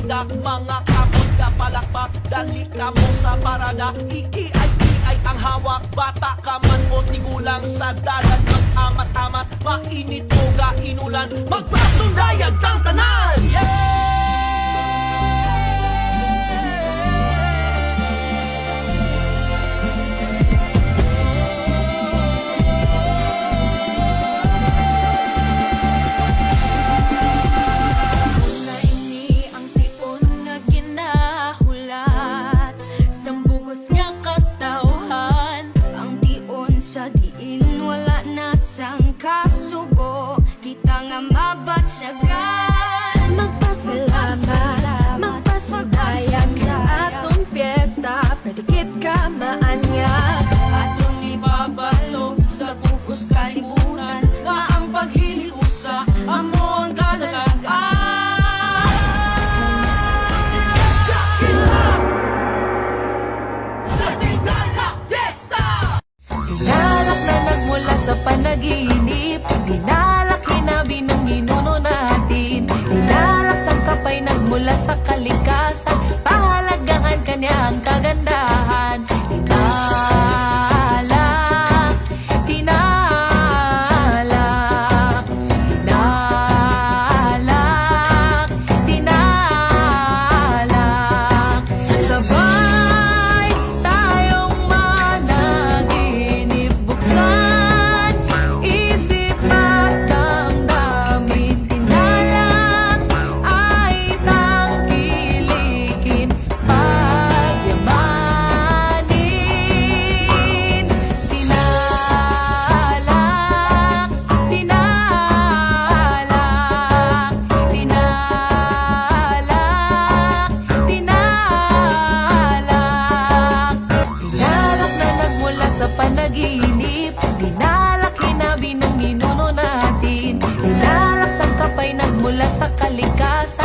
banda, mga kapon ka palakpak, dali ka mo sa parada. Iki ay ang hawak, bata ka man o tigulang sa dalan. Mag-amat-amat, mainit o inulan, magpasundayag kang tanan. Kasubo, kita nga mabatsyagan. Magpasalamat, magpasadayag ka atong piyesta, predikit ka maanyag. Atong ibabalo sa bugos kalibutan, nga ang paghiliusa, amo ang kadalagan. Sa Tingala Fiesta! Dinalak na nagmula sa panaginip, dinalak hinabi ng ginuno natin. Dinalak sangkapay nagmula sa kalikasan, pahalagahan kanya ang kagandahan. Dinalak, dinalak, dinalak, dinalak. Sabay tayong managinip, buksan isip at damdamin. Dinalak ay tangkilikin, pagyamanin. Dinalak, dinalak, dinalak, dinalak. Dinalak na nagmula sa panaginip, dinalak hinabi ng ginuno natin. Dinalak sangkapay nagmula sa kalikasan,